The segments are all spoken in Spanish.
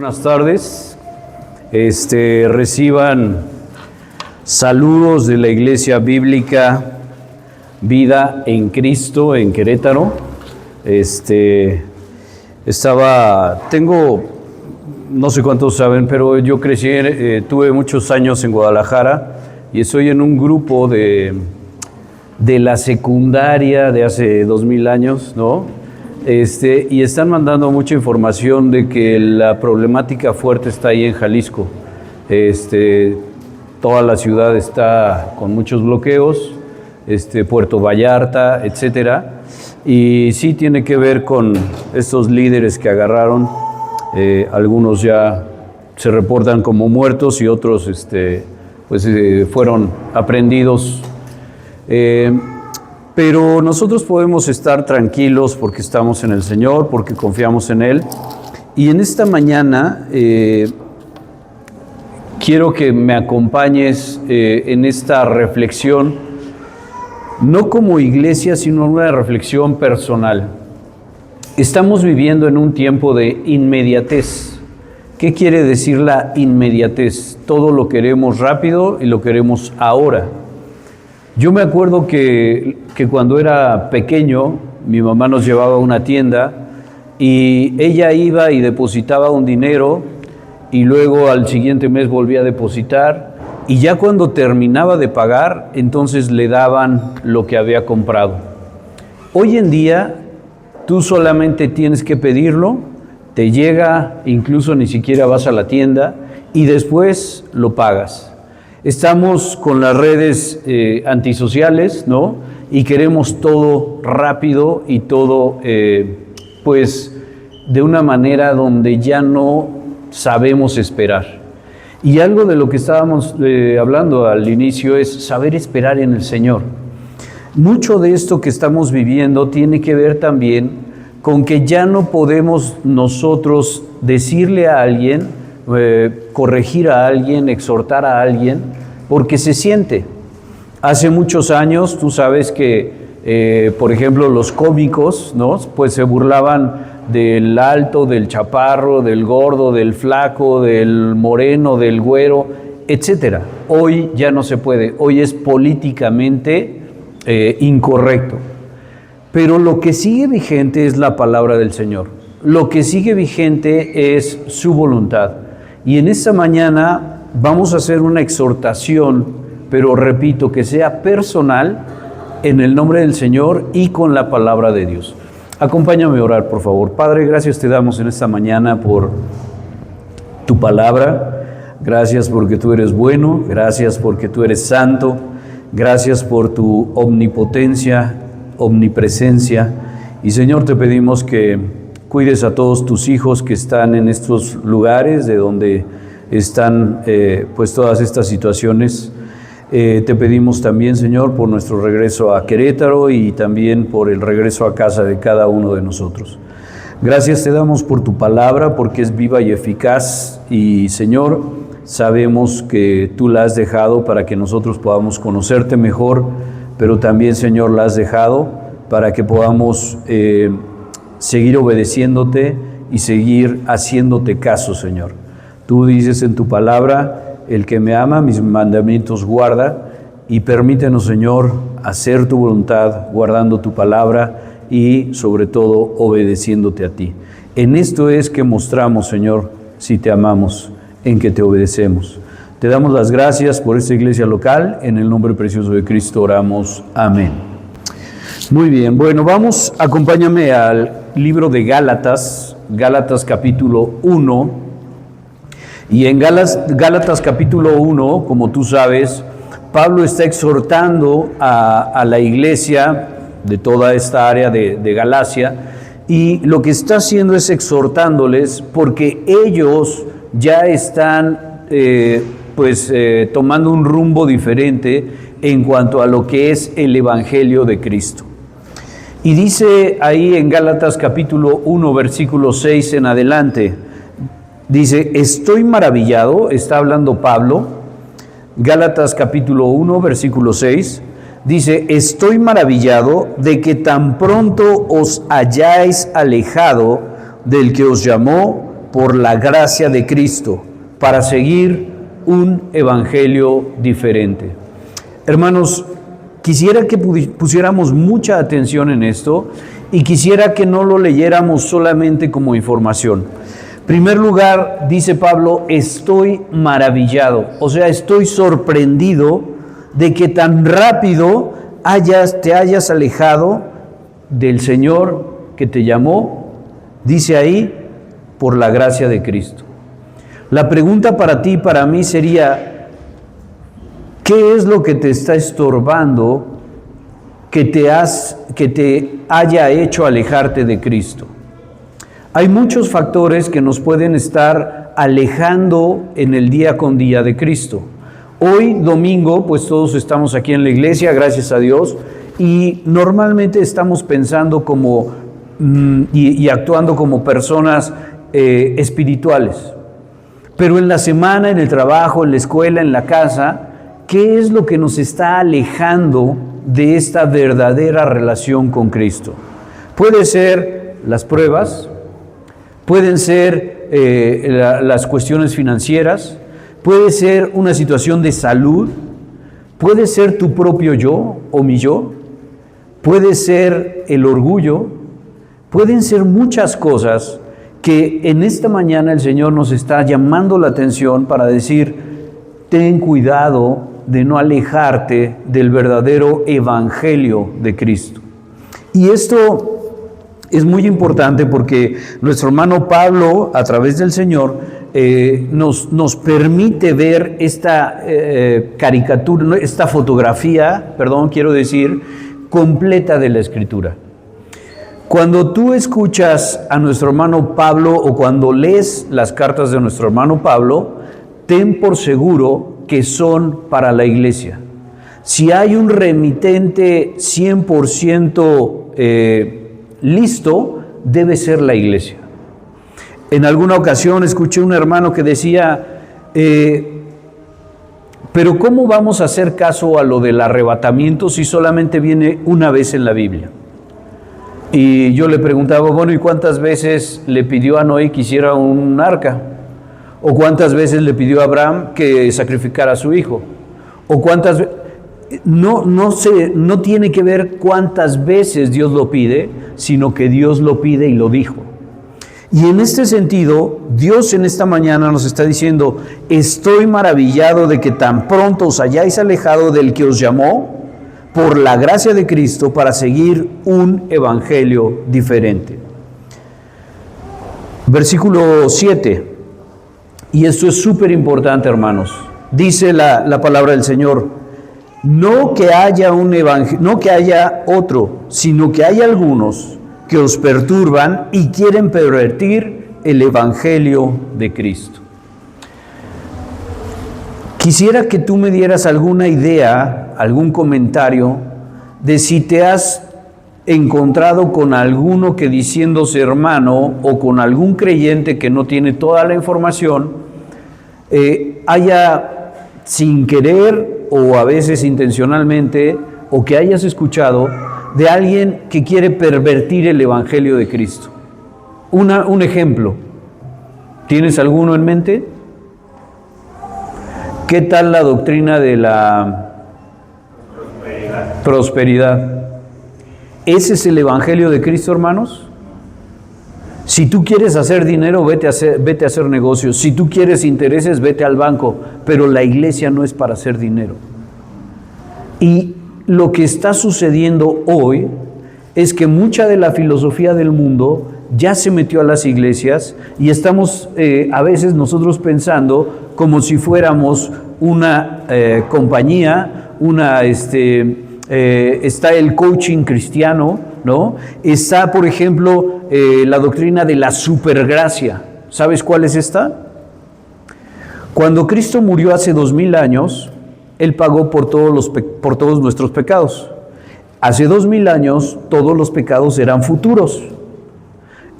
Buenas tardes. Reciban saludos de la Iglesia Bíblica Vida en Cristo en Querétaro. Tengo, no sé cuántos saben, pero yo crecí, tuve muchos años en Guadalajara y estoy en un grupo de la secundaria de hace 2000 años, ¿no? Y están mandando mucha información de que la problemática fuerte está ahí en Jalisco. Toda la ciudad está con muchos bloqueos, Puerto Vallarta, etcétera. Y sí tiene que ver con estos líderes que agarraron. Algunos ya se reportan como muertos y otros fueron aprehendidos. Pero nosotros podemos estar tranquilos porque estamos en el Señor, porque confiamos en Él. Y en esta mañana quiero que me acompañes en esta reflexión, no como iglesia, sino una reflexión personal. Estamos viviendo en un tiempo de inmediatez. ¿Qué quiere decir la inmediatez? Todo lo queremos rápido y lo queremos ahora. Yo me acuerdo que cuando era pequeño, mi mamá nos llevaba a una tienda y ella iba y depositaba un dinero y luego al siguiente mes volvía a depositar y ya cuando terminaba de pagar, entonces le daban lo que había comprado. Hoy en día, tú solamente tienes que pedirlo, te llega, incluso ni siquiera vas a la tienda y después lo pagas. Estamos con las redes antisociales, ¿no? Y queremos todo rápido y todo, de una manera donde ya no sabemos esperar. Y algo de lo que estábamos hablando al inicio es saber esperar en el Señor. Mucho de esto que estamos viviendo tiene que ver también con que ya no podemos nosotros decirle a alguien, corregir a alguien, exhortar a alguien, porque se siente. Hace muchos años, tú sabes que, por ejemplo, los cómicos, ¿no? Pues se burlaban del alto, del chaparro, del gordo, del flaco, del moreno, del güero, etcétera. Hoy ya no se puede, hoy es políticamente incorrecto. Pero lo que sigue vigente es la palabra del Señor. Lo que sigue vigente es su voluntad. Y en esta mañana vamos a hacer una exhortación, pero repito, que sea personal, en el nombre del Señor y con la palabra de Dios. Acompáñame a orar, por favor. Padre, gracias te damos en esta mañana por tu palabra. Gracias porque tú eres bueno, gracias porque tú eres santo, gracias por tu omnipotencia, omnipresencia. Y Señor, te pedimos que cuides a todos tus hijos que están en estos lugares de donde están todas estas situaciones. Te pedimos también, Señor, por nuestro regreso a Querétaro y también por el regreso a casa de cada uno de nosotros. Gracias te damos por tu palabra, porque es viva y eficaz. Y, Señor, sabemos que tú la has dejado para que nosotros podamos conocerte mejor, pero también, Señor, la has dejado para que podamos seguir obedeciéndote y seguir haciéndote caso, Señor. Tú dices en tu palabra, el que me ama, mis mandamientos guarda, y permítenos, Señor, hacer tu voluntad, guardando tu palabra y, sobre todo, obedeciéndote a ti. En esto es que mostramos, Señor, si te amamos, en que te obedecemos. Te damos las gracias por esta iglesia local, en el nombre precioso de Cristo oramos. Amén. Muy bien, bueno, acompáñame al libro de Gálatas, Gálatas capítulo 1, y en Gálatas capítulo 1, como tú sabes, Pablo está exhortando a la iglesia de toda esta área de Galacia, y lo que está haciendo es exhortándoles porque ellos ya están tomando un rumbo diferente en cuanto a lo que es el Evangelio de Cristo. Y dice ahí en Gálatas capítulo 1, versículo 6 en adelante, dice, estoy maravillado, está hablando Pablo, Gálatas capítulo 1, versículo 6, dice, estoy maravillado de que tan pronto os hayáis alejado del que os llamó por la gracia de Cristo para seguir un evangelio diferente. Hermanos, quisiera que pusiéramos mucha atención en esto y quisiera que no lo leyéramos solamente como información. En primer lugar, dice Pablo, estoy maravillado, o sea, estoy sorprendido de que tan rápido te hayas alejado del Señor que te llamó, dice ahí, por la gracia de Cristo. La pregunta para ti y para mí sería, ¿qué es lo que te está estorbando que te haya hecho alejarte de Cristo? Hay muchos factores que nos pueden estar alejando en el día con día de Cristo. Hoy, domingo, pues todos estamos aquí en la iglesia, gracias a Dios, y normalmente estamos pensando como y actuando como personas espirituales. Pero en la semana, en el trabajo, en la escuela, en la casa, ¿qué es lo que nos está alejando de esta verdadera relación con Cristo? Puede ser las pruebas, pueden ser las cuestiones financieras, puede ser una situación de salud, puede ser tu propio yo o mi yo, puede ser el orgullo, pueden ser muchas cosas que en esta mañana el Señor nos está llamando la atención para decir, ten cuidado de no alejarte del verdadero evangelio de Cristo. Y esto es muy importante porque nuestro hermano Pablo, a través del Señor, nos permite ver esta caricatura, esta fotografía, completa de la Escritura. Cuando tú escuchas a nuestro hermano Pablo o cuando lees las cartas de nuestro hermano Pablo, ten por seguro que son para la iglesia. Si hay un remitente 100% listo, debe ser la iglesia. En alguna ocasión escuché a un hermano que decía, pero ¿cómo vamos a hacer caso a lo del arrebatamiento si solamente viene una vez en la Biblia? Y yo le preguntaba, bueno, ¿y cuántas veces le pidió a Noé que hiciera un arca? ¿O cuántas veces le pidió a Abraham que sacrificara a su hijo? ¿O cuántas veces? No tiene que ver cuántas veces Dios lo pide, sino que Dios lo pide y lo dijo. Y en este sentido, Dios en esta mañana nos está diciendo, estoy maravillado de que tan pronto os hayáis alejado del que os llamó por la gracia de Cristo para seguir un evangelio diferente. Versículo 7, y esto es súper importante, hermanos. Dice la palabra del Señor, no que haya otro, sino que hay algunos que os perturban y quieren pervertir el evangelio de Cristo. Quisiera que tú me dieras alguna idea, algún comentario de si te has encontrado con alguno que diciéndose hermano o con algún creyente que no tiene toda la información, haya sin querer o a veces intencionalmente, o que hayas escuchado de alguien que quiere pervertir el evangelio de Cristo. Un ejemplo. ¿Tienes alguno en mente? ¿Qué tal la doctrina de la prosperidad? ¿Ese es el evangelio de Cristo, hermanos? Si tú quieres hacer dinero, vete a hacer negocios. Si tú quieres intereses, vete al banco. Pero la iglesia no es para hacer dinero. Y lo que está sucediendo hoy es que mucha de la filosofía del mundo ya se metió a las iglesias y estamos a veces nosotros pensando como si fuéramos una compañía, está el coaching cristiano, ¿no? Está, por ejemplo, la doctrina de la supergracia. ¿Sabes cuál es esta? Cuando Cristo murió hace 2000 años, Él pagó por todos nuestros pecados. Hace 2000 años, todos los pecados eran futuros.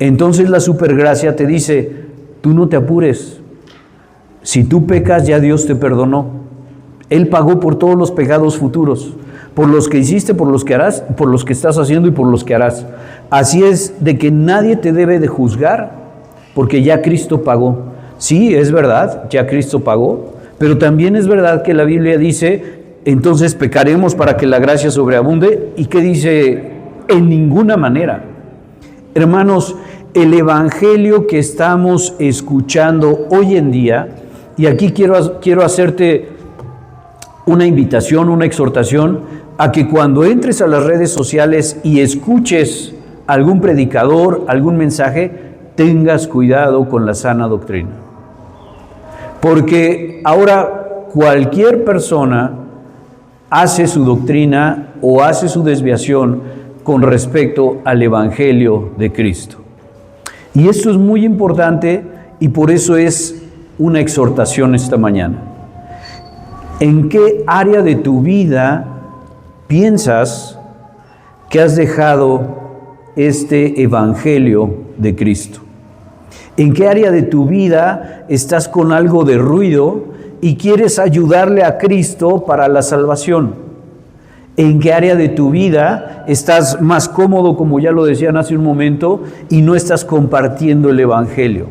Entonces la supergracia te dice, tú no te apures. Si tú pecas, ya Dios te perdonó. Él pagó por todos los pecados futuros, por los que hiciste, por los que harás, por los que estás haciendo y por los que harás. Así es de que nadie te debe de juzgar porque ya Cristo pagó. Sí, es verdad, ya Cristo pagó, pero también es verdad que la Biblia dice, entonces pecaremos para que la gracia sobreabunde, y que dice, en ninguna manera. Hermanos, el evangelio que estamos escuchando hoy en día, y aquí quiero hacerte una invitación, una exhortación, a que cuando entres a las redes sociales y escuches algún predicador, algún mensaje, tengas cuidado con la sana doctrina. Porque ahora cualquier persona hace su doctrina o hace su desviación con respecto al Evangelio de Cristo. Y esto es muy importante y por eso es una exhortación esta mañana. ¿En qué área de tu vida piensas que has dejado este Evangelio de Cristo? ¿En qué área de tu vida estás con algo de ruido y quieres ayudarle a Cristo para la salvación? ¿En qué área de tu vida estás más cómodo, como ya lo decían hace un momento, y no estás compartiendo el Evangelio?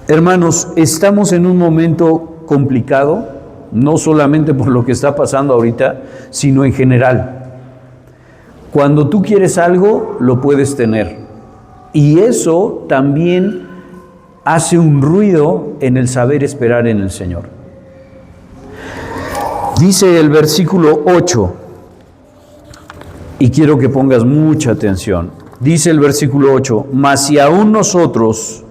Hermanos, estamos en un momento complicado, no solamente por lo que está pasando ahorita, sino en general. Cuando tú quieres algo, lo puedes tener. Y eso también hace un ruido en el saber esperar en el Señor. Dice el versículo 8, y quiero que pongas mucha atención. Dice el versículo 8, mas si aún nosotros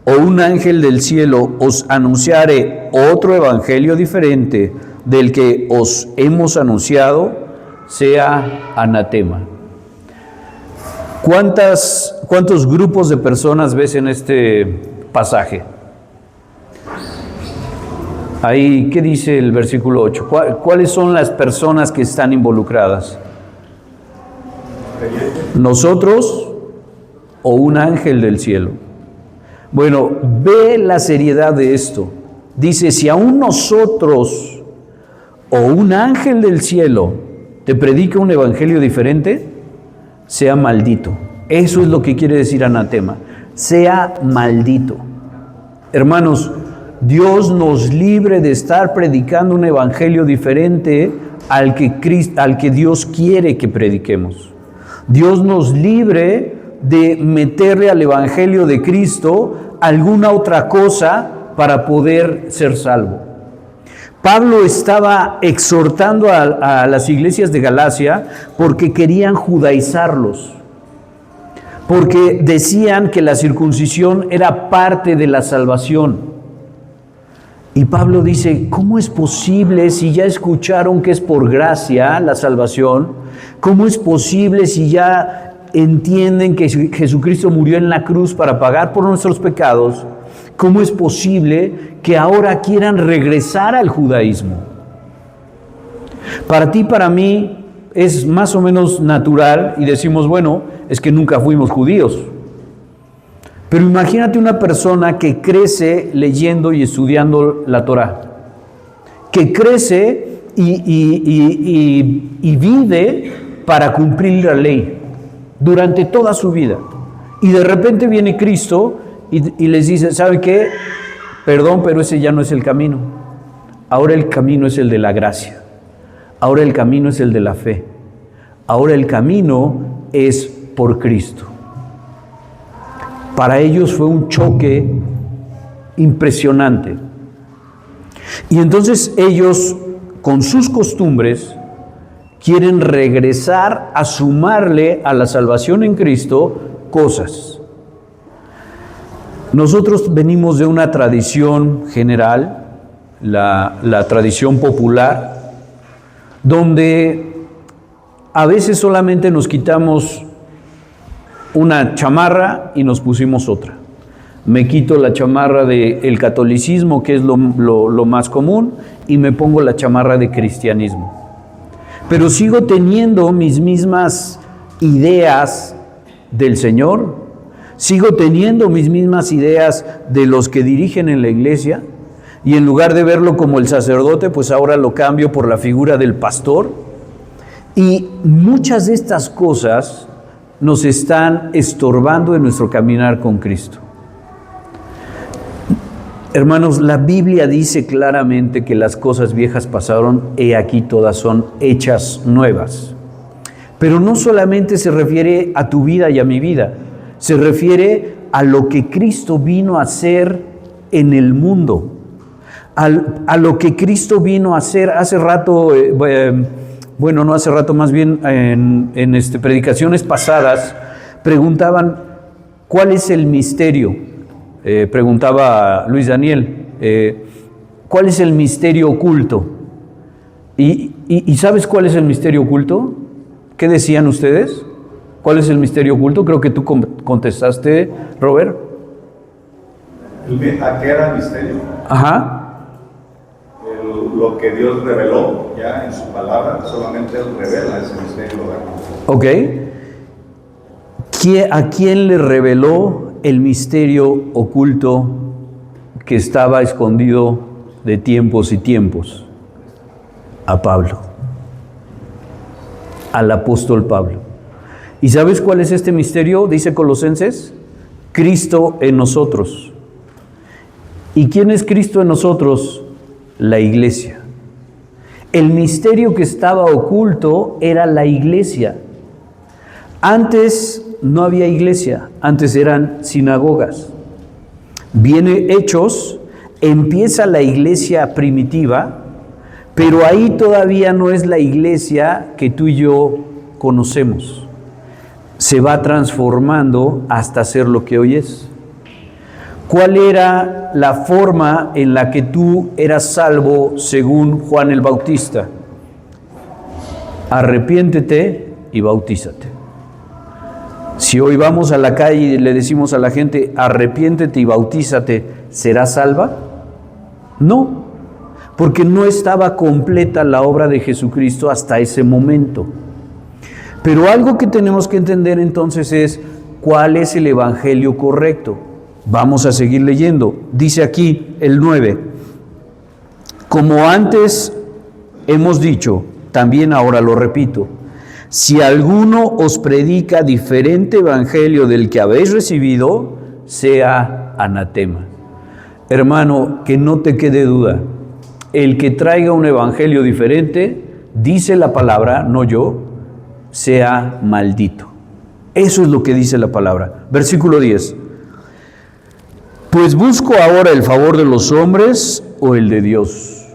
o un ángel del cielo os anunciare otro evangelio diferente del que os hemos anunciado, sea anatema. ¿Cuántos grupos de personas ves en este pasaje? Ahí, ¿qué dice el versículo 8? ¿Cuáles son las personas que están involucradas? ¿Nosotros o un ángel del cielo? Bueno, ve la seriedad de esto. Dice, si aún nosotros o un ángel del cielo te predica un evangelio diferente, sea maldito. Eso es lo que quiere decir anatema. Sea maldito. Hermanos, Dios nos libre de estar predicando un evangelio diferente al que Dios quiere que prediquemos. Dios nos libre de meterle al evangelio de Cristo alguna otra cosa para poder ser salvo. Pablo estaba exhortando a las iglesias de Galacia porque querían judaizarlos, porque decían que la circuncisión era parte de la salvación. Y Pablo dice, ¿cómo es posible si ya escucharon que es por gracia la salvación? ¿Cómo es posible si ya entienden que Jesucristo murió en la cruz para pagar por nuestros pecados? ¿Cómo es posible que ahora quieran regresar al judaísmo? Para ti, para mí, es más o menos natural y decimos, bueno, es que nunca fuimos judíos. Pero imagínate una persona que crece leyendo y estudiando la Torá, que crece y vive para cumplir la ley durante toda su vida. Y de repente viene Cristo y les dice, ¿sabe qué? Perdón, pero ese ya no es el camino. Ahora el camino es el de la gracia. Ahora el camino es el de la fe. Ahora el camino es por Cristo. Para ellos fue un choque impresionante. Y entonces ellos, con sus costumbres, quieren regresar a sumarle a la salvación en Cristo cosas. Nosotros venimos de una tradición general, la tradición popular, donde a veces solamente nos quitamos una chamarra y nos pusimos otra. Me quito la chamarra del catolicismo, que es lo más común, y me pongo la chamarra de cristianismo. Pero sigo teniendo mis mismas ideas del Señor, sigo teniendo mis mismas ideas de los que dirigen en la iglesia, y en lugar de verlo como el sacerdote, pues ahora lo cambio por la figura del pastor. Y muchas de estas cosas nos están estorbando en nuestro caminar con Cristo. Hermanos, la Biblia dice claramente que las cosas viejas pasaron, he aquí todas son hechas nuevas. Pero no solamente se refiere a tu vida y a mi vida, se refiere a lo que Cristo vino a hacer en el mundo, a lo que Cristo vino a hacer hace rato, bueno, no hace rato, más bien en predicaciones pasadas, preguntaban, ¿cuál es el misterio? Preguntaba Luis Daniel, ¿cuál es el misterio oculto? ¿Y sabes cuál es el misterio oculto? ¿Qué decían ustedes? ¿Cuál es el misterio oculto? Creo que tú contestaste, Robert. ¿A qué era el misterio? Ajá. Lo que Dios reveló ya en su palabra, solamente Él revela ese misterio. Ok. ¿A quién le reveló el misterio oculto que estaba escondido de tiempos y tiempos? A Pablo, al apóstol Pablo. ¿Y sabes cuál es este misterio? Dice Colosenses, Cristo en nosotros. ¿Y quién es Cristo en nosotros? La iglesia. El misterio que estaba oculto era la iglesia. Antes no había iglesia, antes eran sinagogas. Viene Hechos, empieza la iglesia primitiva, pero ahí todavía no es la iglesia que tú y yo conocemos. Se va transformando hasta ser lo que hoy es. ¿Cuál era la forma en la que tú eras salvo según Juan el Bautista? Arrepiéntete y bautízate. Si hoy vamos a la calle y le decimos a la gente, arrepiéntete y bautízate, ¿será salva? No, porque no estaba completa la obra de Jesucristo hasta ese momento. Pero algo que tenemos que entender entonces es, ¿cuál es el evangelio correcto? Vamos a seguir leyendo. Dice aquí el 9, como antes hemos dicho, también ahora lo repito, si alguno os predica diferente evangelio del que habéis recibido, sea anatema. Hermano, que no te quede duda, el que traiga un evangelio diferente, dice la palabra, no yo, sea maldito. Eso es lo que dice la palabra. Versículo 10. Pues busco ahora el favor de los hombres o el de Dios.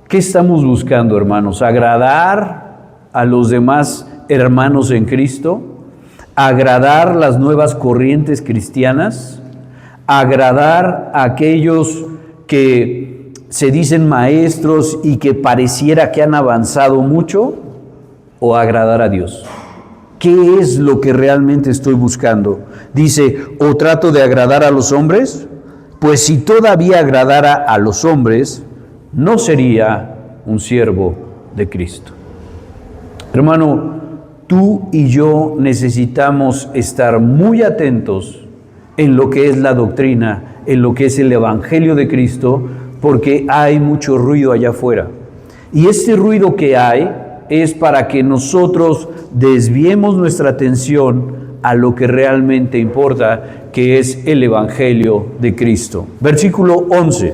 ¿Qué estamos buscando, hermanos? ¿Agradar a los demás hermanos en Cristo? ¿Agradar las nuevas corrientes cristianas? ¿Agradar a aquellos que se dicen maestros y que pareciera que han avanzado mucho? ¿O agradar a Dios? ¿Qué es lo que realmente estoy buscando? Dice, ¿o trato de agradar a los hombres? Pues si todavía agradara a los hombres, no sería un siervo de Cristo. Hermano, tú y yo necesitamos estar muy atentos en lo que es la doctrina, en lo que es el Evangelio de Cristo, porque hay mucho ruido allá afuera. Y este ruido que hay es para que nosotros desviemos nuestra atención a lo que realmente importa, que es el Evangelio de Cristo. Versículo 11.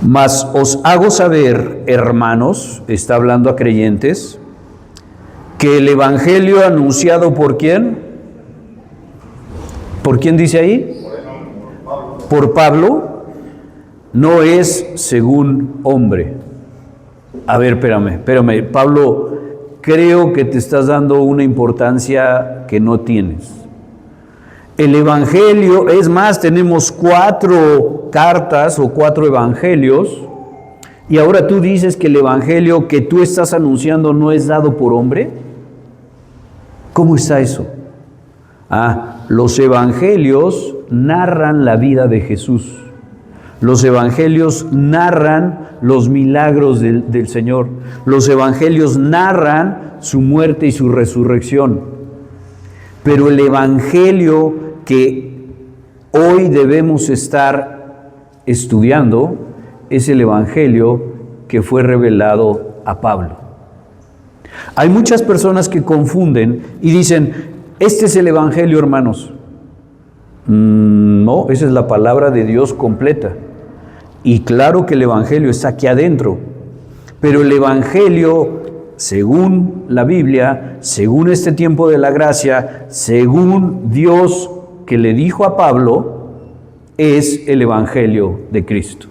Mas os hago saber, hermanos, está hablando a creyentes, que el Evangelio anunciado ¿por quién? ¿Por quién dice ahí? Por Pablo, no es según hombre. A ver, espérame, Pablo, creo que te estás dando una importancia que no tienes. El Evangelio, es más, tenemos 4 cartas o 4 evangelios, y ahora tú dices que el Evangelio que tú estás anunciando no es dado por hombre. ¿Cómo está eso? Los evangelios narran la vida de Jesús. Los evangelios narran los milagros del Señor. Los evangelios narran su muerte y su resurrección. Pero el evangelio que hoy debemos estar estudiando es el evangelio que fue revelado a Pablo. Hay muchas personas que confunden y dicen, este es el evangelio, hermanos. No, esa es la palabra de Dios completa. Y claro que el Evangelio está aquí adentro, pero el Evangelio, según la Biblia, según este tiempo de la gracia, según Dios que le dijo a Pablo, es el Evangelio de Cristo.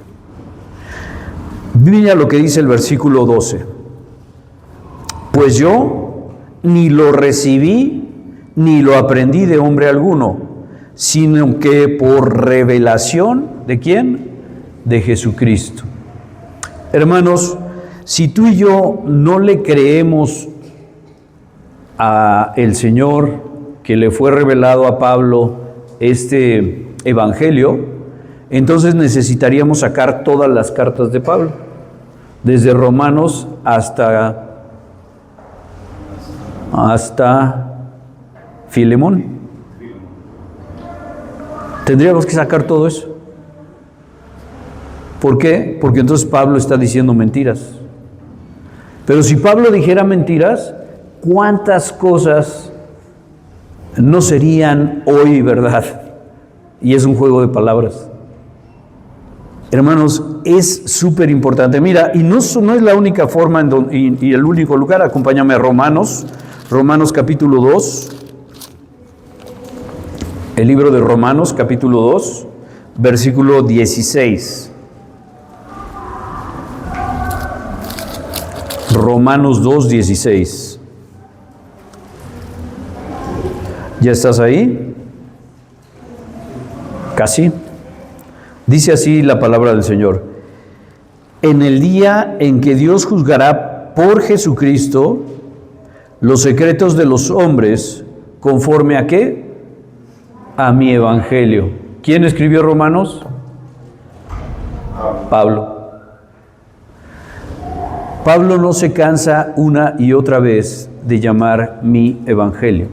Mira lo que dice el versículo 12. Pues yo ni lo recibí ni lo aprendí de hombre alguno, sino que por revelación, ¿de quién? De Jesucristo. Hermanos, si tú y yo no le creemos a el Señor que le fue revelado a Pablo este evangelio, entonces necesitaríamos sacar todas las cartas de Pablo, desde Romanos hasta Filemón. Tendríamos que sacar todo eso. ¿Por qué? Porque entonces Pablo está diciendo mentiras. Pero si Pablo dijera mentiras, ¿cuántas cosas no serían hoy verdad? Y es un juego de palabras. Hermanos, es súper importante. Mira, y no es la única forma y el único lugar. Acompáñame a Romanos capítulo 2. El libro de Romanos capítulo 2, versículo 16. Romanos 2, 16. ¿Ya estás ahí? Casi. Dice así la palabra del Señor. En el día en que Dios juzgará por Jesucristo los secretos de los hombres, ¿conforme a qué? A mi evangelio. ¿Quién escribió Romanos? Pablo. Pablo no se cansa una y otra vez de llamar mi evangelio.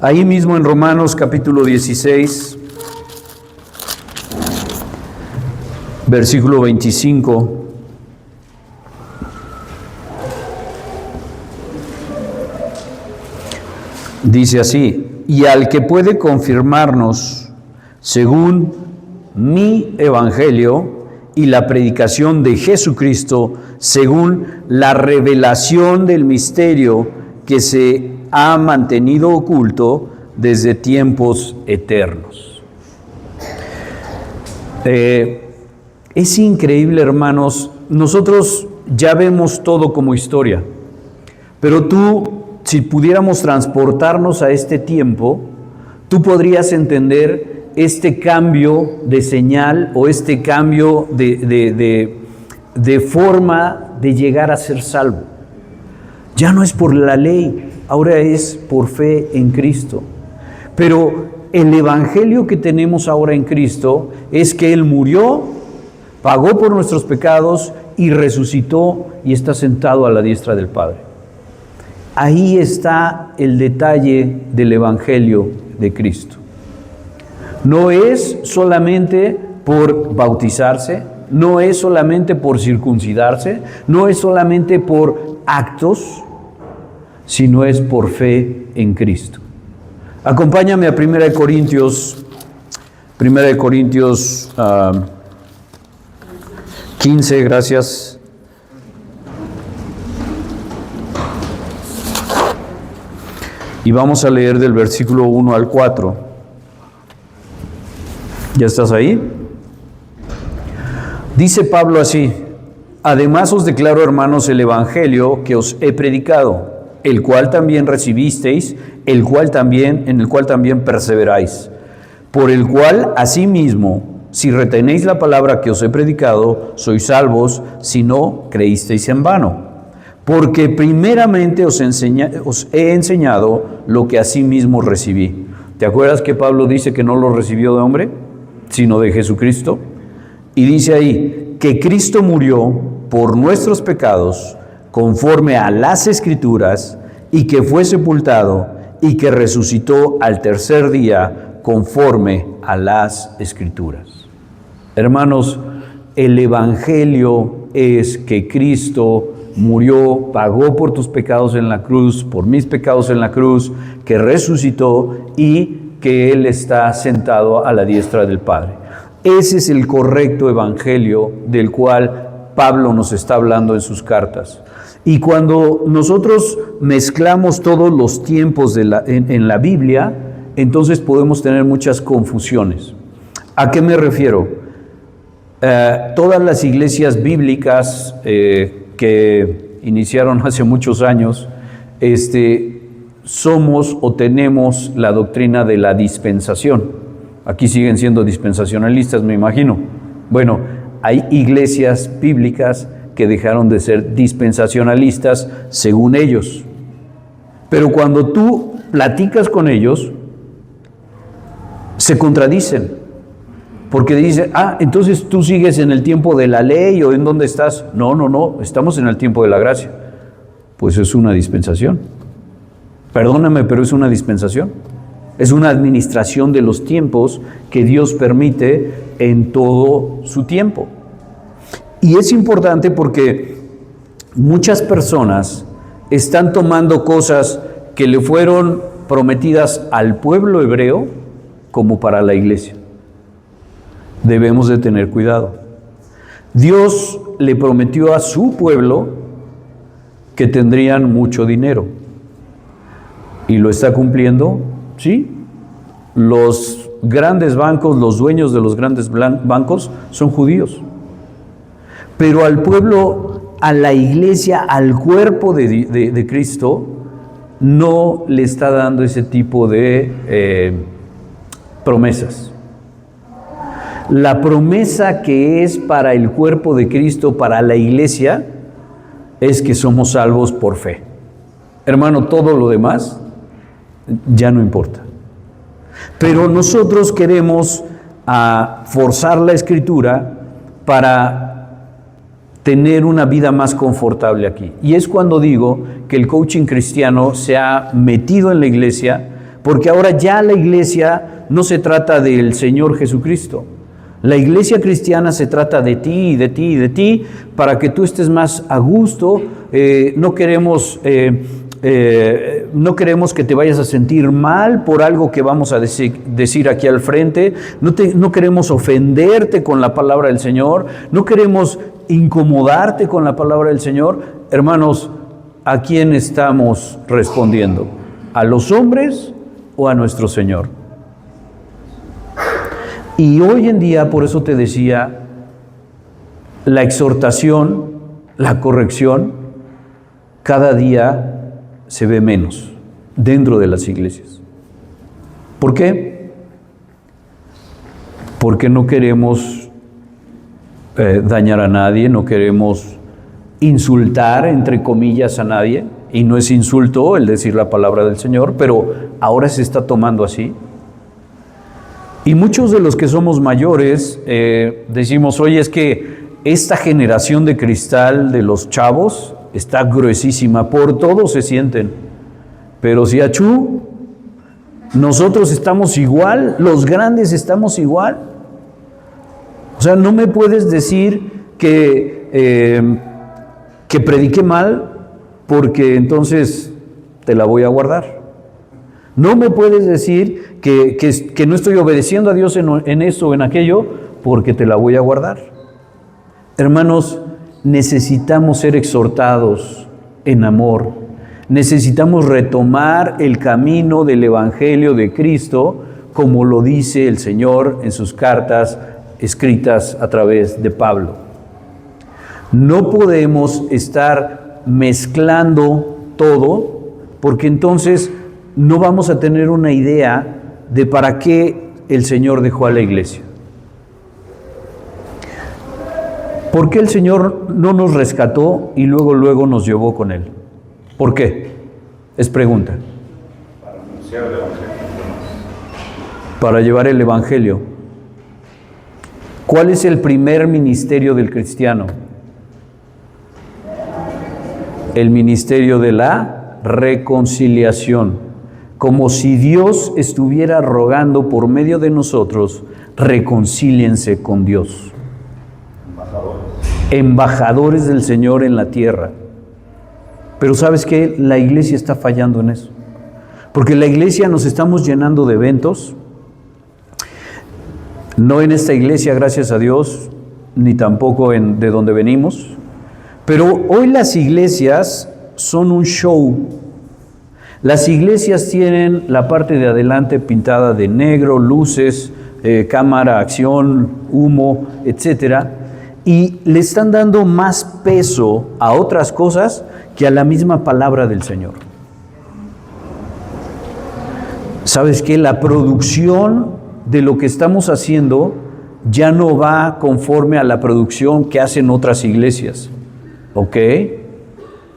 Ahí mismo en Romanos capítulo 16, versículo 25, dice así: y al que puede confirmarnos según mi evangelio y la predicación de Jesucristo, según la revelación del misterio que se ha mantenido oculto desde tiempos eternos. Es increíble, hermanos. Nosotros ya vemos todo como historia, pero si pudiéramos transportarnos a este tiempo, tú podrías entender este cambio de señal o este cambio de forma de llegar a ser salvo. Ya no es por la ley, ahora es por fe en Cristo. Pero el evangelio que tenemos ahora en Cristo es que Él murió, pagó por nuestros pecados y resucitó y está sentado a la diestra del Padre. Ahí está el detalle del evangelio de Cristo. No es solamente por bautizarse, no es solamente por circuncidarse, no es solamente por actos, sino es por fe en Cristo. Acompáñame a 1 Corintios 15, gracias. Y vamos a leer del versículo 1 al 4. ¿Ya estás ahí? Dice Pablo así: además os declaro, hermanos, el evangelio que os he predicado, el cual también recibisteis, en el cual también perseveráis, por el cual asimismo, si retenéis la palabra que os he predicado, sois salvos, si no creísteis en vano. Porque primeramente os he enseñado lo que asimismo recibí. ¿Te acuerdas que Pablo dice que no lo recibió de hombre, sino de Jesucristo? Y dice ahí que Cristo murió por nuestros pecados conforme a las Escrituras, y que fue sepultado y que resucitó al tercer día conforme a las Escrituras. Hermanos, el evangelio es que Cristo murió, pagó por tus pecados en la cruz, por mis pecados en la cruz, que resucitó y que Él está sentado a la diestra del Padre. Ese es el correcto evangelio del cual Pablo nos está hablando en sus cartas. Y cuando nosotros mezclamos todos los tiempos en la Biblia, entonces podemos tener muchas confusiones. ¿A qué me refiero? Todas las iglesias bíblicas que iniciaron hace muchos años, somos o tenemos la doctrina de la dispensación. Aquí siguen siendo dispensacionalistas, me imagino. Bueno, hay iglesias bíblicas que dejaron de ser dispensacionalistas según ellos. Pero cuando tú platicas con ellos, se contradicen. Porque dicen, entonces tú sigues en el tiempo de la ley o en dónde estás. No, estamos en el tiempo de la gracia. Pues es una dispensación. Perdóname, pero es una dispensación. Es una administración de los tiempos que Dios permite en todo su tiempo. Y es importante porque muchas personas están tomando cosas que le fueron prometidas al pueblo hebreo como para la iglesia. Debemos de tener cuidado. Dios le prometió a su pueblo que tendrían mucho dinero. ¿Y lo está cumpliendo? Sí. Los grandes bancos, los dueños de los grandes bancos son judíos. Pero al pueblo, a la iglesia, al cuerpo de Cristo, no le está dando ese tipo de promesas. La promesa que es para el cuerpo de Cristo, para la iglesia, es que somos salvos por fe. Hermano, todo lo demás ya no importa. Pero nosotros queremos forzar la Escritura para tener una vida más confortable aquí. Y es cuando digo que el coaching cristiano se ha metido en la iglesia, porque ahora ya la iglesia no se trata del Señor Jesucristo. La iglesia cristiana se trata de ti y de ti y de ti, para que tú estés más a gusto. No queremos que te vayas a sentir mal por algo que vamos a decir aquí al frente. No queremos ofenderte con la palabra del Señor. No queremos incomodarte con la palabra del Señor. Hermanos, ¿a quién estamos respondiendo? ¿A los hombres o a nuestro Señor? Y hoy en día, por eso te decía, la exhortación, la corrección, cada día se ve menos dentro de las iglesias. ¿Por qué? Porque no queremos dañar a nadie, no queremos insultar, entre comillas, a nadie, y no es insulto el decir la palabra del Señor, pero ahora se está tomando así. Y muchos de los que somos mayores decimos, oye, es que esta generación de cristal de los chavos está gruesísima, por todo se sienten. Pero si achú, nosotros estamos igual, los grandes estamos igual. O sea, no me puedes decir que prediqué mal, porque entonces te la voy a guardar. No me puedes decir que no estoy obedeciendo a Dios en esto o en aquello, porque te la voy a guardar. Hermanos, necesitamos ser exhortados en amor. Necesitamos retomar el camino del Evangelio de Cristo, como lo dice el Señor en sus cartas escritas a través de Pablo. No podemos estar mezclando todo, porque entonces no vamos a tener una idea de para qué el Señor dejó a la iglesia. ¿Por qué el Señor no nos rescató y luego nos llevó con Él? ¿Por qué? Es pregunta. Para anunciar el Evangelio. Para llevar el Evangelio. ¿Cuál es el primer ministerio del cristiano? El ministerio de la reconciliación. Como si Dios estuviera rogando por medio de nosotros, reconcíliense con Dios. Embajadores del Señor en la tierra. Pero ¿sabes qué? La iglesia está fallando en eso. Porque la iglesia nos estamos llenando de eventos, no en esta iglesia, gracias a Dios, ni tampoco de donde venimos, pero hoy las iglesias son un show. Las iglesias tienen la parte de adelante pintada de negro, luces, cámara, acción, humo, etcétera, y le están dando más peso a otras cosas que a la misma palabra del Señor. ¿Sabes qué? La producción de lo que estamos haciendo ya no va conforme a la producción que hacen otras iglesias. ¿Ok?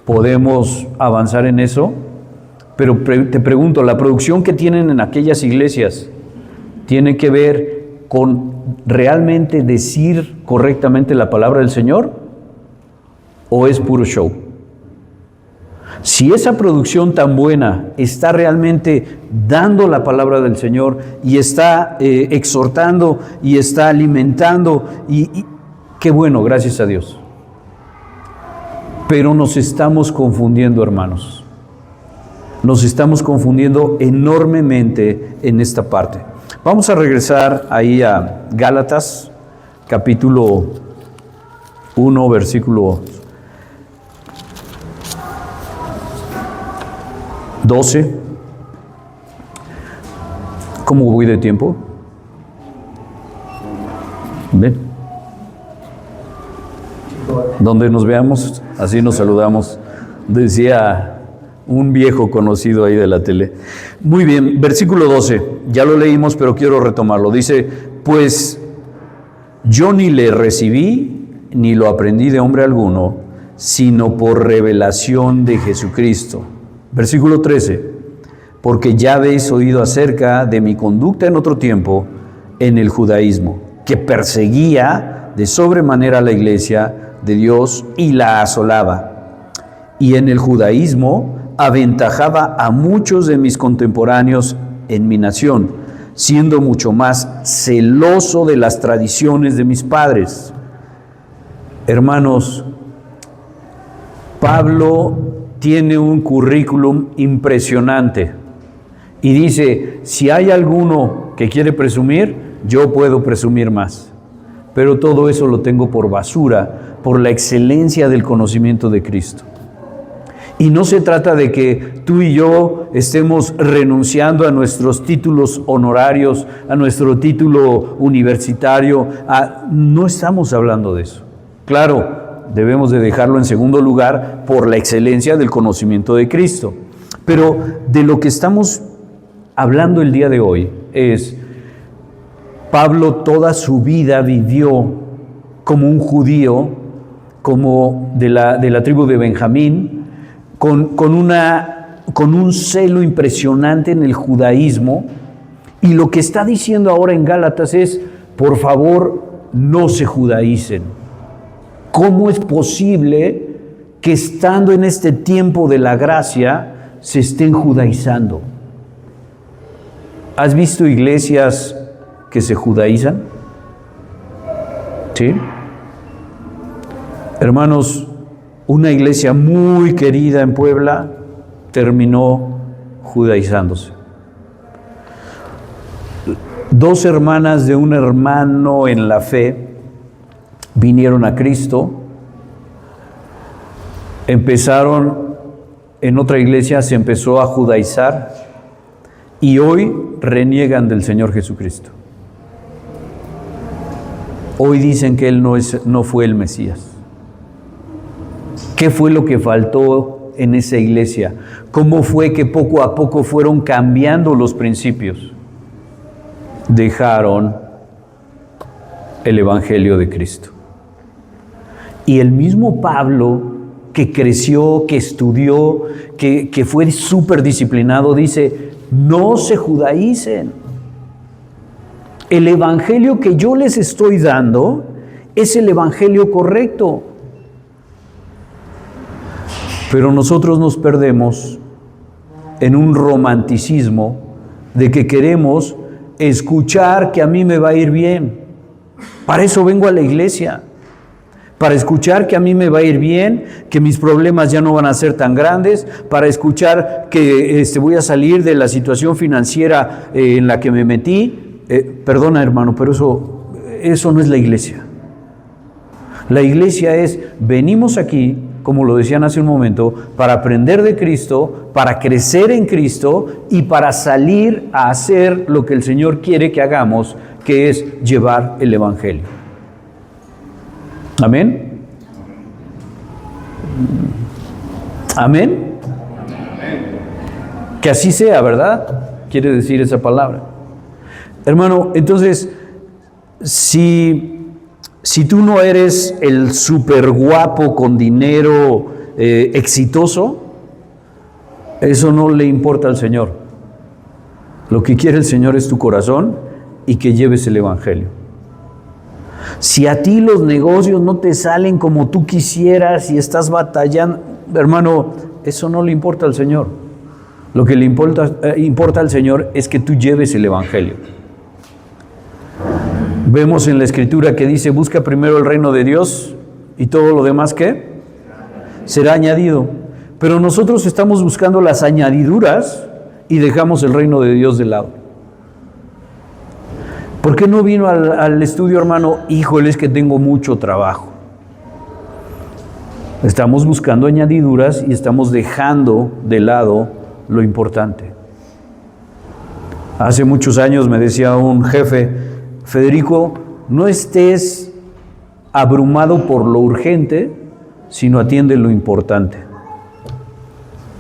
¿Podemos avanzar en eso? Pero te pregunto, ¿la producción que tienen en aquellas iglesias tiene que ver con realmente decir correctamente la palabra del Señor? ¿O es puro show? Si esa producción tan buena está realmente dando la palabra del Señor y está exhortando y está alimentando, y qué bueno, gracias a Dios. Pero nos estamos confundiendo, hermanos. Nos estamos confundiendo enormemente en esta parte. Vamos a regresar ahí a Gálatas, capítulo 1, versículo 12. ¿Cómo voy de tiempo? Ven. Donde nos veamos, así nos saludamos. Decía un viejo conocido ahí de la tele. Muy bien, versículo 12. Ya lo leímos, pero quiero retomarlo. Dice, pues yo ni le recibí, ni lo aprendí de hombre alguno, sino por revelación de Jesucristo. Versículo 13, porque ya habéis oído acerca de mi conducta en otro tiempo en el judaísmo, que perseguía de sobremanera la iglesia de Dios y la asolaba. Y en el judaísmo aventajaba a muchos de mis contemporáneos en mi nación, siendo mucho más celoso de las tradiciones de mis padres. Hermanos, Pablo tiene un currículum impresionante y dice, si hay alguno que quiere presumir, yo puedo presumir más. Pero todo eso lo tengo por basura, por la excelencia del conocimiento de Cristo. Y no se trata de que tú y yo estemos renunciando a nuestros títulos honorarios, a nuestro título universitario. No estamos hablando de eso. Claro, debemos de dejarlo en segundo lugar por la excelencia del conocimiento de Cristo. Pero de lo que estamos hablando el día de hoy es, Pablo toda su vida vivió como un judío, como de la tribu de Benjamín, con un celo impresionante en el judaísmo, y lo que está diciendo ahora en Gálatas es, por favor, no se judaicen. ¿Cómo es posible que estando en este tiempo de la gracia se estén judaizando? ¿Has visto iglesias que se judaizan? ¿Sí? Hermanos, una iglesia muy querida en Puebla terminó judaizándose. 2 hermanas de un hermano en la fe vinieron a Cristo, empezaron en otra iglesia, se empezó a judaizar y hoy reniegan del Señor Jesucristo. Hoy dicen que Él no fue el Mesías. ¿Qué fue lo que faltó en esa iglesia? ¿Cómo fue que poco a poco fueron cambiando los principios? Dejaron el Evangelio de Cristo. Y el mismo Pablo, que creció, que estudió, que fue súper disciplinado, dice, no se judaicen. El Evangelio que yo les estoy dando es el Evangelio correcto. Pero nosotros nos perdemos en un romanticismo de que queremos escuchar que a mí me va a ir bien. Para eso vengo a la iglesia. para escuchar que a mí me va a ir bien, que mis problemas ya no van a ser tan grandes, para escuchar que voy a salir de la situación financiera en la que me metí. Perdona, hermano, pero eso no es la iglesia. La iglesia es, venimos aquí, como lo decían hace un momento, para aprender de Cristo, para crecer en Cristo y para salir a hacer lo que el Señor quiere que hagamos, que es llevar el Evangelio. ¿Amén? ¿Amén? Que así sea, ¿verdad? Quiere decir esa palabra. Hermano, entonces, si tú no eres el súper guapo con dinero exitoso, eso no le importa al Señor. Lo que quiere el Señor es tu corazón y que lleves el Evangelio. Si a ti los negocios no te salen como tú quisieras y estás batallando, hermano, eso no le importa al Señor. Lo que le importa al Señor es que tú lleves el Evangelio. Vemos en la Escritura que dice, busca primero el reino de Dios y todo lo demás, ¿qué? Será añadido. Pero nosotros estamos buscando las añadiduras y dejamos el reino de Dios de lado. ¿Por qué no vino al estudio, hermano? Híjole, es que tengo mucho trabajo. Estamos buscando añadiduras y estamos dejando de lado lo importante. Hace muchos años me decía un jefe, Federico, no estés abrumado por lo urgente, sino atiende lo importante.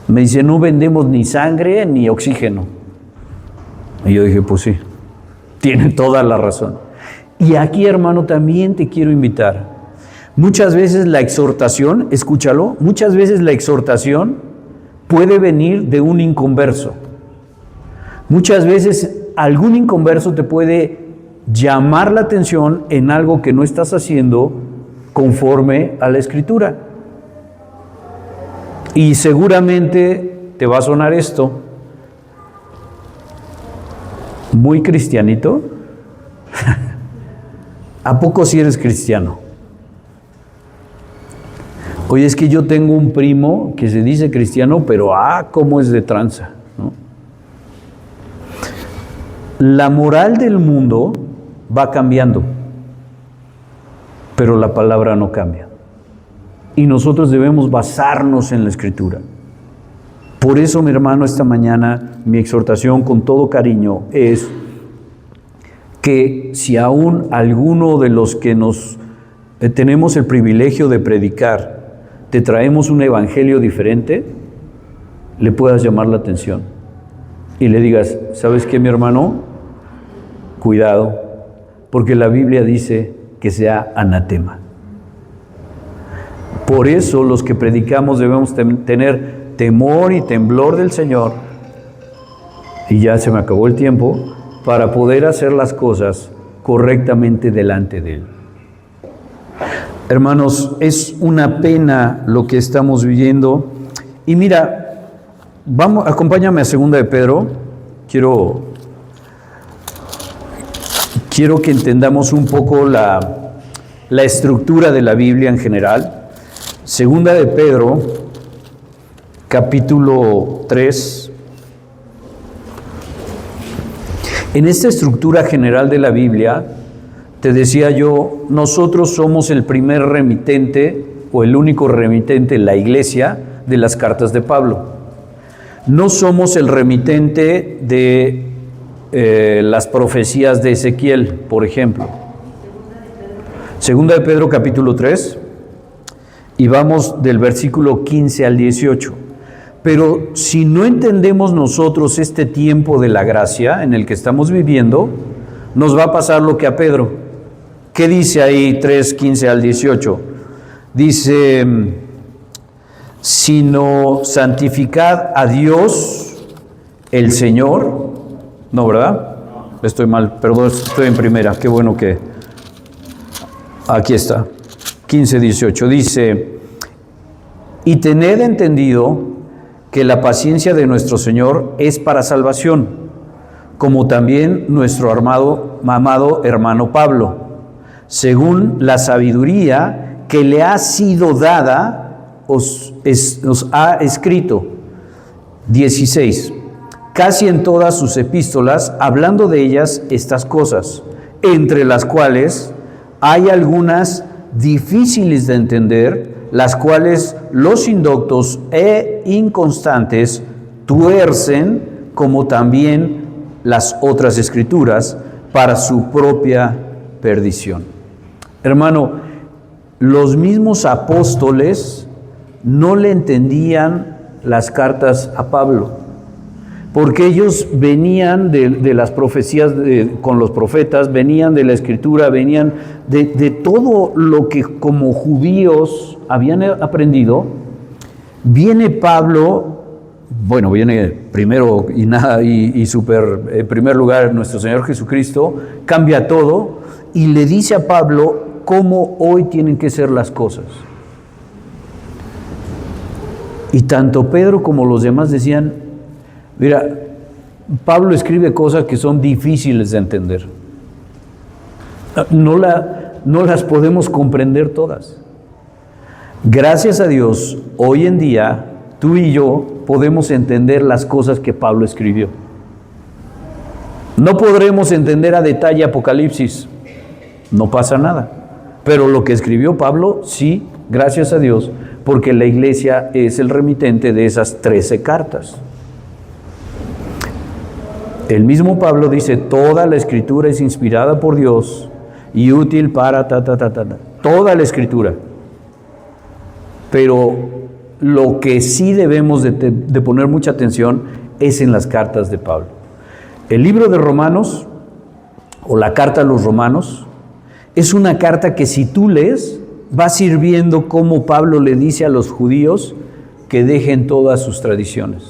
Me dice, no vendemos ni sangre ni oxígeno. Y yo dije, pues sí, tiene toda la razón. Y aquí, hermano, también te quiero invitar. Muchas veces la exhortación, escúchalo, muchas veces la exhortación puede venir de un inconverso. Muchas veces algún inconverso te puede llamar la atención en algo que no estás haciendo conforme a la Escritura. Y seguramente te va a sonar esto, muy cristianito. ¿A poco si eres cristiano? Oye, es que yo tengo un primo que se dice cristiano, pero cómo es de tranza, ¿no? La moral del mundo va cambiando, pero la palabra no cambia. Y nosotros debemos basarnos en la Escritura. Por eso, mi hermano, esta mañana mi exhortación con todo cariño es que si aún alguno de los que tenemos el privilegio de predicar, te traemos un evangelio diferente, le puedas llamar la atención y le digas, ¿sabes qué, mi hermano? Cuidado, porque la Biblia dice que sea anatema. Por eso los que predicamos debemos tener temor y temblor del Señor, y ya se me acabó el tiempo, para poder hacer las cosas correctamente delante de Él. Hermanos, es una pena lo que estamos viviendo. Y mira, acompáñame a 2 de Pedro. Quiero que entendamos un poco la estructura de la Biblia en general. 2 de Pedro, capítulo 3. En esta estructura general de la Biblia, te decía yo, nosotros somos el primer remitente o el único remitente en la iglesia de las cartas de Pablo. No somos el remitente de las profecías de Ezequiel, por ejemplo. 2 de Pedro capítulo 3, y vamos del versículo 15 al 18. Pero si no entendemos nosotros este tiempo de la gracia en el que estamos viviendo, nos va a pasar lo que a Pedro. ¿Qué dice ahí 3, 15 al 18? Dice, sino santificad a Dios el Señor. No, ¿verdad? Estoy mal, perdón, estoy en primera. Qué bueno que... Aquí está. 15, 18. Dice, y tened entendido que la paciencia de nuestro Señor es para salvación, como también nuestro amado hermano Pablo, según la sabiduría que le ha sido dada, os ha escrito. 16. Casi en todas sus epístolas, hablando de ellas estas cosas, entre las cuales hay algunas difíciles de entender, las cuales los indoctos e inconstantes tuercen, como también las otras escrituras, para su propia perdición. Hermano, los mismos apóstoles no le entendían las cartas a Pablo, porque ellos venían de las profecías con los profetas, venían de la escritura, venían de todo lo que como judíos habían aprendido. Viene Pablo, bueno, viene primero en primer lugar nuestro Señor Jesucristo, cambia todo y le dice a Pablo cómo hoy tienen que ser las cosas. Y tanto Pedro como los demás decían, mira, Pablo escribe cosas que son difíciles de entender. No las podemos comprender todas. Gracias a Dios, hoy en día, tú y yo podemos entender las cosas que Pablo escribió. No podremos entender a detalle Apocalipsis, no pasa nada. Pero lo que escribió Pablo, sí, gracias a Dios, porque la iglesia es el remitente de esas 13 cartas. El mismo Pablo dice, toda la escritura es inspirada por Dios y útil para toda la escritura. Pero lo que sí debemos de poner mucha atención es en las cartas de Pablo. El libro de Romanos, o la carta a los Romanos, es una carta que si tú lees, vas a ir viendo cómo Pablo le dice a los judíos que dejen todas sus tradiciones,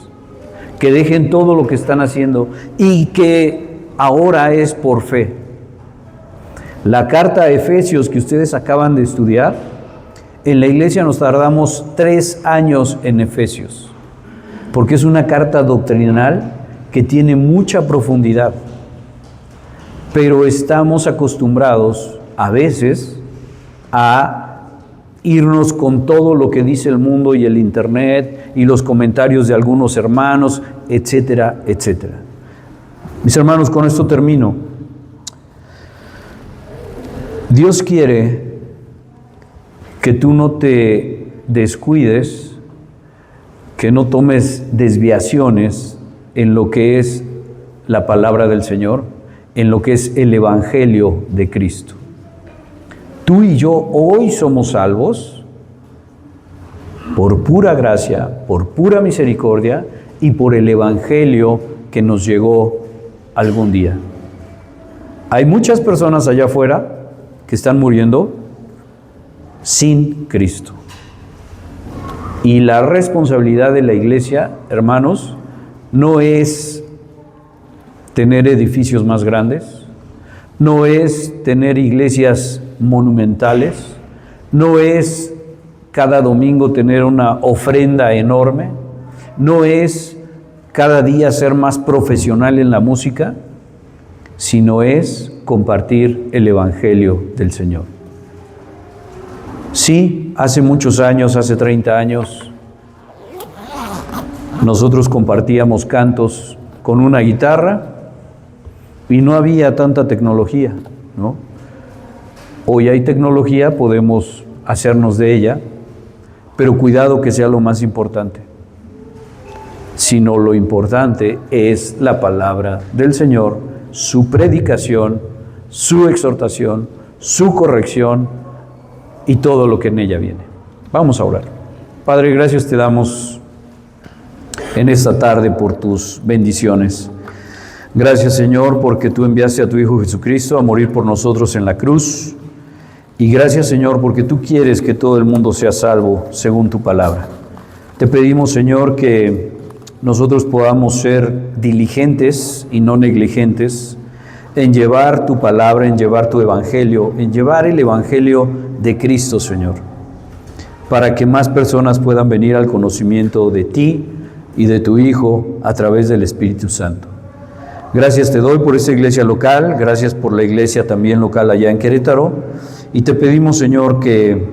que dejen todo lo que están haciendo y que ahora es por fe. La carta a Efesios que ustedes acaban de estudiar, en la iglesia nos tardamos 3 años en Efesios, porque es una carta doctrinal que tiene mucha profundidad, pero estamos acostumbrados a veces a irnos con todo lo que dice el mundo y el internet y los comentarios de algunos hermanos, etcétera, etcétera. Mis hermanos, con esto termino. Dios quiere que tú no te descuides, que no tomes desviaciones en lo que es la palabra del Señor, en lo que es el Evangelio de Cristo. Tú y yo hoy somos salvos por pura gracia, por pura misericordia y por el Evangelio que nos llegó algún día. Hay muchas personas allá afuera que están muriendo sin Cristo. Y la responsabilidad de la iglesia, hermanos, no es tener edificios más grandes, no es tener iglesias monumentales, no es cada domingo tener una ofrenda enorme, no es cada día ser más profesional en la música, sino es compartir el Evangelio del Señor. Sí, hace muchos años, hace 30 años, nosotros compartíamos cantos con una guitarra y no había tanta tecnología, ¿no? Hoy hay tecnología, podemos hacernos de ella, pero cuidado que sea lo más importante. Sino lo importante es la palabra del Señor, su predicación, su exhortación, su corrección y todo lo que en ella viene. Vamos a orar. Padre, gracias te damos en esta tarde por tus bendiciones. Gracias, Señor, porque tú enviaste a tu Hijo Jesucristo a morir por nosotros en la cruz. Y gracias, Señor, porque tú quieres que todo el mundo sea salvo según tu palabra. Te pedimos, Señor, que nosotros podamos ser diligentes y no negligentes en llevar tu palabra, en llevar tu evangelio, en llevar el evangelio de Cristo, Señor, para que más personas puedan venir al conocimiento de ti y de tu Hijo a través del Espíritu Santo. Gracias te doy por esta iglesia local, gracias por la iglesia también local allá en Querétaro, y te pedimos, Señor, que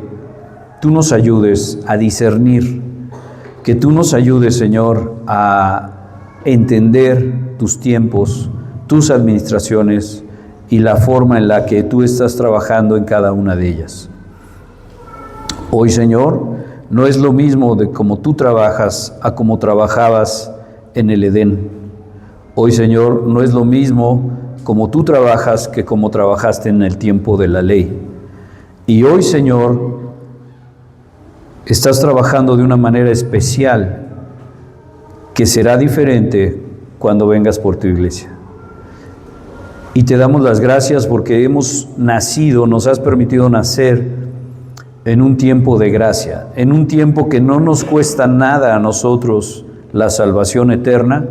tú nos ayudes a discernir, que tú nos ayudes, Señor, a entender tus tiempos, tus administraciones y la forma en la que tú estás trabajando en cada una de ellas. Hoy, Señor, no es lo mismo de cómo tú trabajas a cómo trabajabas en el Edén. Hoy, Señor, no es lo mismo como tú trabajas que como trabajaste en el tiempo de la ley. Y hoy, Señor, estás trabajando de una manera especial que será diferente cuando vengas por tu iglesia. Y te damos las gracias porque hemos nacido, nos has permitido nacer en un tiempo de gracia, en un tiempo que no nos cuesta nada a nosotros la salvación eterna,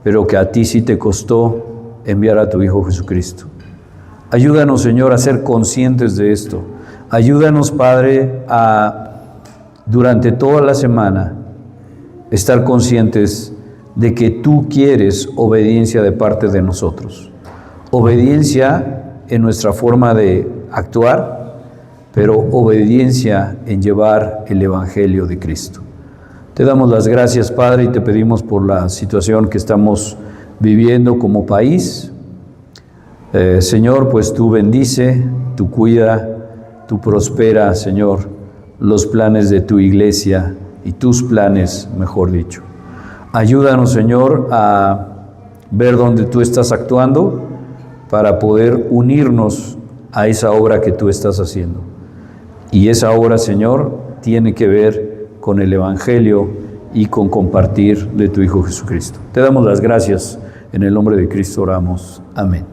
pero que a ti sí te costó enviar a tu Hijo Jesucristo. Ayúdanos, Señor, a ser conscientes de esto. Ayúdanos, Padre, a durante toda la semana estar conscientes de que tú quieres obediencia de parte de nosotros. Obediencia en nuestra forma de actuar, pero obediencia en llevar el Evangelio de Cristo. Te damos las gracias, Padre, y te pedimos por la situación que estamos viviendo como país. Señor, pues tú bendice, tú cuida, tú prospera, Señor, los planes de tu iglesia y tus planes, mejor dicho. Ayúdanos, Señor, a ver dónde tú estás actuando para poder unirnos a esa obra que tú estás haciendo. Y esa obra, Señor, tiene que ver con el Evangelio y con compartir de tu Hijo Jesucristo. Te damos las gracias. En el nombre de Cristo oramos. Amén.